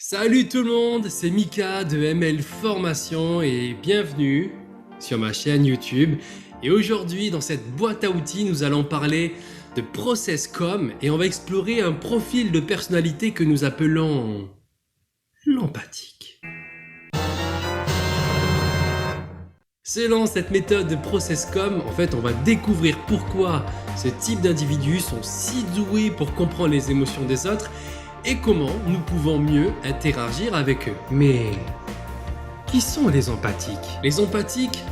Salut tout le monde, c'est Mika de ML Formation et bienvenue sur ma chaîne YouTube. Et aujourd'hui, dans cette boîte à outils, nous allons parler de ProcessCom et on va explorer un profil de personnalité que nous appelons l'empathique. Selon cette méthode de ProcessCom, en fait, on va découvrir pourquoi ce type d'individus sont si doués pour comprendre les émotions des autres et comment nous pouvons mieux interagir avec eux. Mais qui sont les empathiques? Les empathiques,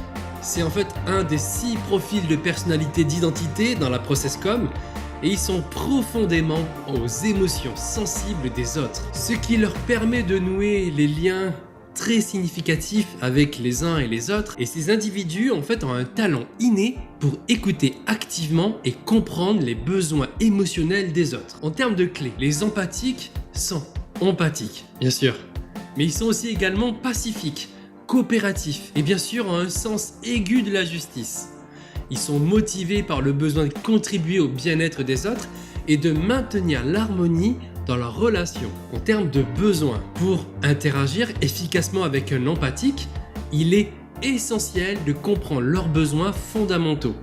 c'est en fait un des 6 profils de personnalité d'identité dans la ProcessCom et ils sont profondément aux émotions sensibles des autres, ce qui leur permet de nouer les liens très significatifs avec les uns et les autres. Et ces individus en fait ont un talent inné pour écouter activement et comprendre les besoins émotionnels des autres. En termes de clés, les empathiques sont empathiques, bien sûr, mais ils sont aussi également pacifiques, coopératifs et bien sûr ont un sens aigu de la justice. Ils sont motivés par le besoin de contribuer au bien-être des autres et de maintenir l'harmonie dans leur relation. En termes de besoins, pour interagir efficacement avec un empathique, il est essentiel de comprendre leurs besoins fondamentaux.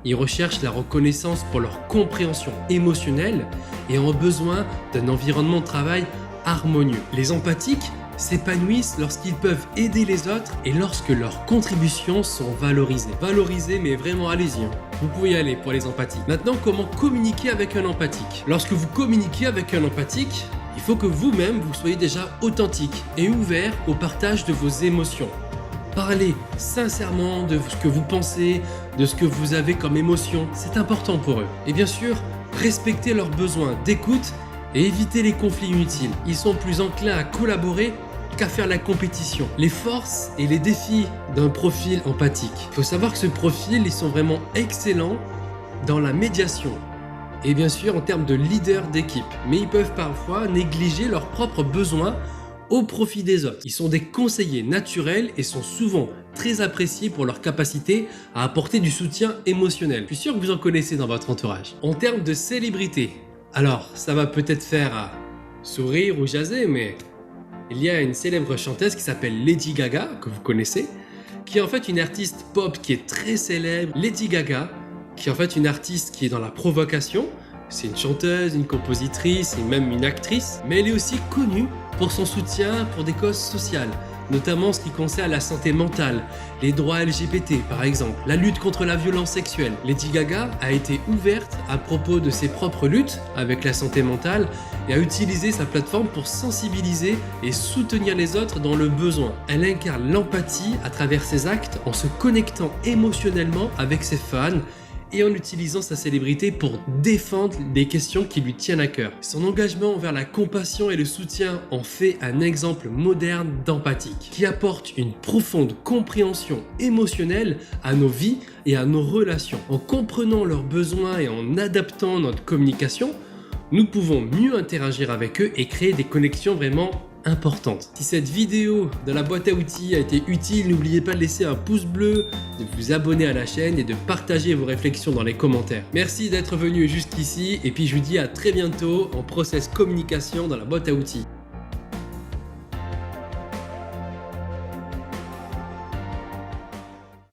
Ils recherchent la reconnaissance pour leur compréhension émotionnelle et ont besoin d'un environnement de travail harmonieux. Les empathiques s'épanouissent lorsqu'ils peuvent aider les autres et lorsque leurs contributions sont valorisées. Valorisées, mais vraiment, allez-y, vous pouvez y aller pour les empathiques. Maintenant, comment communiquer avec un empathique? Lorsque vous communiquez avec un empathique, il faut que vous-même, vous soyez déjà authentique et ouvert au partage de vos émotions. Parlez sincèrement de ce que vous pensez, de ce que vous avez comme émotion, c'est important pour eux. Et bien sûr, respectez leurs besoins d'écoute et évitez les conflits inutiles. Ils sont plus enclins à collaborer qu'à faire la compétition. Les forces et les défis d'un profil empathique. Il faut savoir que ce profil, ils sont vraiment excellents dans la médiation et bien sûr en termes de leader d'équipe. Mais ils peuvent parfois négliger leurs propres besoins au profit des autres. Ils sont des conseillers naturels et sont souvent très appréciés pour leur capacité à apporter du soutien émotionnel. Je suis sûr que vous en connaissez dans votre entourage. En termes de célébrité, alors ça va peut-être faire sourire ou jaser, mais il y a une célèbre chanteuse qui s'appelle Lady Gaga, que vous connaissez, qui est en fait une artiste pop qui est très célèbre. Lady Gaga, qui est en fait une artiste qui est dans la provocation. C'est une chanteuse, une compositrice et même une actrice, mais elle est aussi connue pour son soutien pour des causes sociales, notamment en ce qui concerne la santé mentale, les droits LGBT par exemple, la lutte contre la violence sexuelle. Lady Gaga a été ouverte à propos de ses propres luttes avec la santé mentale et a utilisé sa plateforme pour sensibiliser et soutenir les autres dans le besoin. Elle incarne l'empathie à travers ses actes en se connectant émotionnellement avec ses fans et en utilisant sa célébrité pour défendre des questions qui lui tiennent à cœur. Son engagement envers la compassion et le soutien en fait un exemple moderne d'empathique, qui apporte une profonde compréhension émotionnelle à nos vies et à nos relations. En comprenant leurs besoins et en adaptant notre communication, nous pouvons mieux interagir avec eux et créer des connexions vraiment importante. Si cette vidéo de la boîte à outils a été utile, n'oubliez pas de laisser un pouce bleu, de vous abonner à la chaîne et de partager vos réflexions dans les commentaires. Merci d'être venu jusqu'ici et puis je vous dis à très bientôt en process communication dans la boîte à outils.